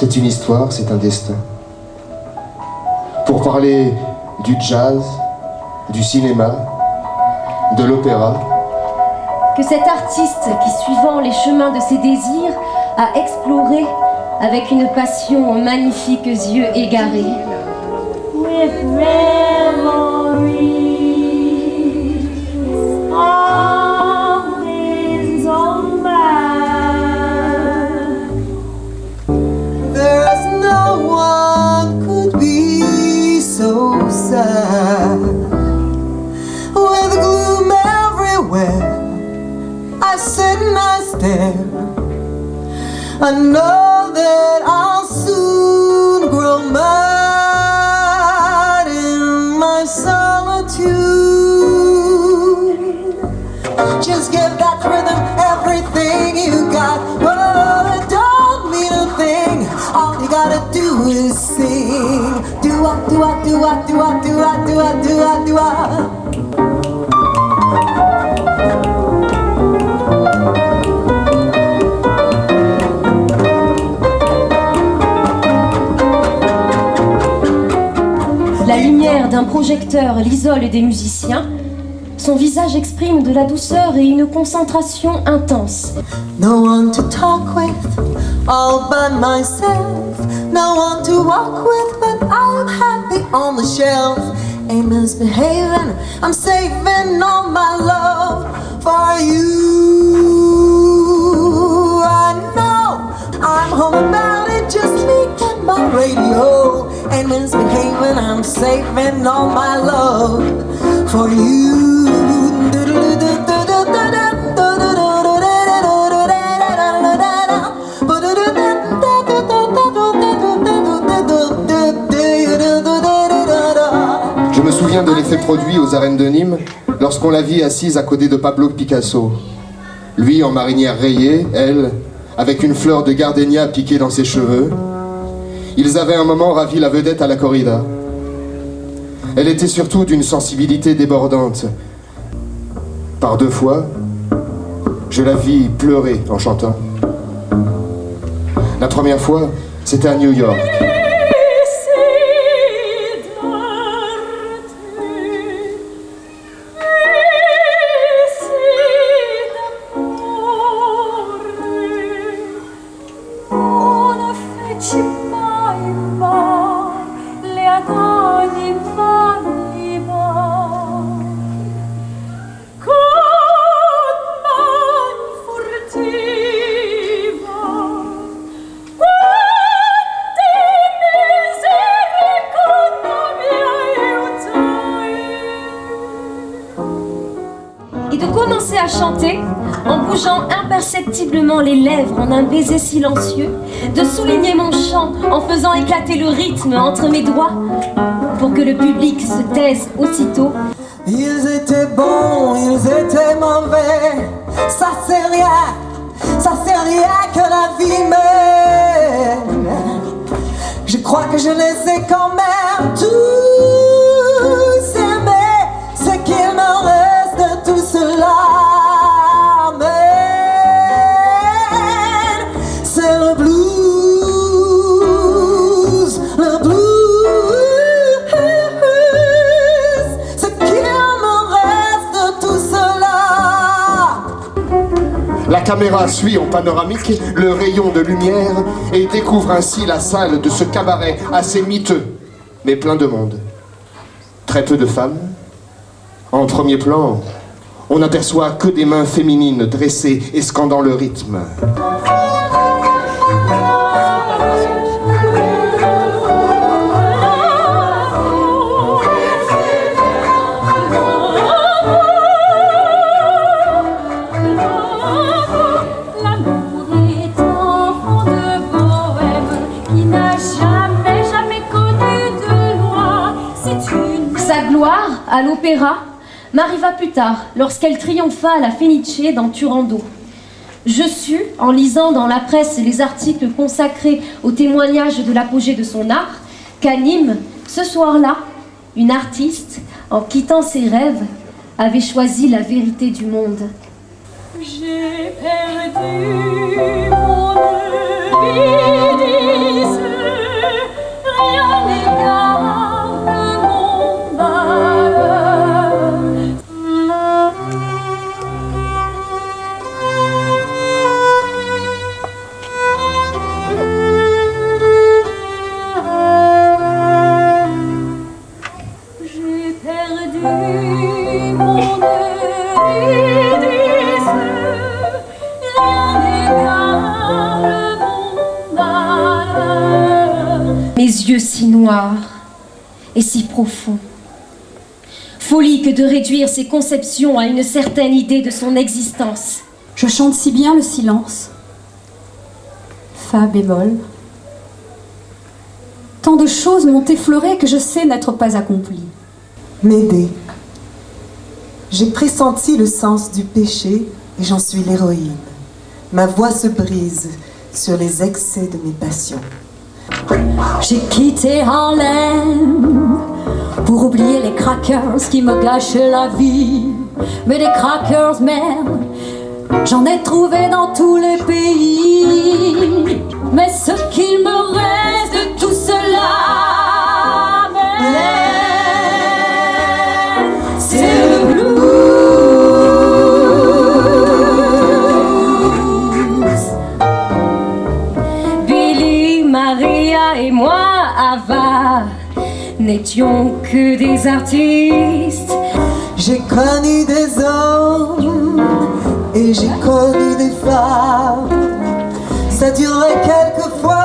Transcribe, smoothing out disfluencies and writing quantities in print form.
c'est une histoire, c'est un destin. Pour parler du jazz, du cinéma, de l'opéra. Que cet artiste qui, suivant les chemins de ses désirs, a exploré avec une passion aux magnifiques yeux égarés. With memories of his own mind. There's no one could be so sad. With gloom everywhere, I sit and I stare. I know that I'll soon grow mad in my solitude. Just give that rhythm everything you got. Oh, it don't mean a thing. All you gotta do is sing. Do-a, do-a, do-a, do-a, do-a, do-a, do-a, do-a. La lumière d'un projecteur l'isole des musiciens. Son visage exprime de la douceur et une concentration intense. No one to talk with, all by myself. No one to walk with, but I'm happy on the shelf. Ain't misbehaving, I'm saving all my love for you. I know I'm home about it, just me and my radio. Ain't misbehaving, I'm saving all my love for you. Je me souviens de l'effet produit aux arènes de Nîmes lorsqu'on la vit assise à côté de Pablo Picasso. Lui en marinière rayée, elle avec une fleur de gardénia piquée dans ses cheveux. Ils avaient un moment ravi la vedette à la corrida. Elle était surtout d'une sensibilité débordante. Par 2 fois, je la vis pleurer en chantant. La première fois, c'était à New York. Et de commencer à chanter en bougeant imperceptiblement les lèvres en un baiser silencieux, de souligner mon chant en faisant éclater le rythme entre mes doigts pour que le public se taise aussitôt. Ils étaient bons, ils étaient mauvais, ça c'est rien que la vie mène. Je crois que je les ai quand même tous aimés, ce qu'il me reste de tout cela. Mais c'est le blues, ce qu'il me reste de tout cela. La caméra suit en panoramique le rayon de lumière et découvre ainsi la salle de ce cabaret assez miteux, mais plein de monde. Très peu de femmes. En premier plan, on n'aperçoit que des mains féminines dressées et scandant le rythme. Sa gloire, à l'opéra, m'arriva plus tard, lorsqu'elle triompha à la Fenice dans Turandot. Je sus, en lisant dans la presse les articles consacrés au témoignage de l'apogée de son art, qu'à Nîmes, ce soir-là, une artiste, en quittant ses rêves, avait choisi la vérité du monde. J'ai perdu mon vie. yeux si noirs et si profonds. Folie que de réduire ses conceptions à une certaine idée de son existence. Je chante si bien le silence. Fa bémol. Tant de choses m'ont effleuré que je sais n'être pas accomplie. M'aider. J'ai pressenti le sens du péché et j'en suis l'héroïne. Ma voix se brise sur les excès de mes passions. J'ai quitté Harlem pour oublier les crackers qui me gâchent la vie. Mais des crackers, merde, j'en ai trouvé dans tous les pays. Mais ce qu'il me reste de tout cela, c'est le blues. Billy, Maria et moi, Ava, n'étions que des artistes. J'ai connu des hommes et j'ai connu des femmes. Ça durait quelquefois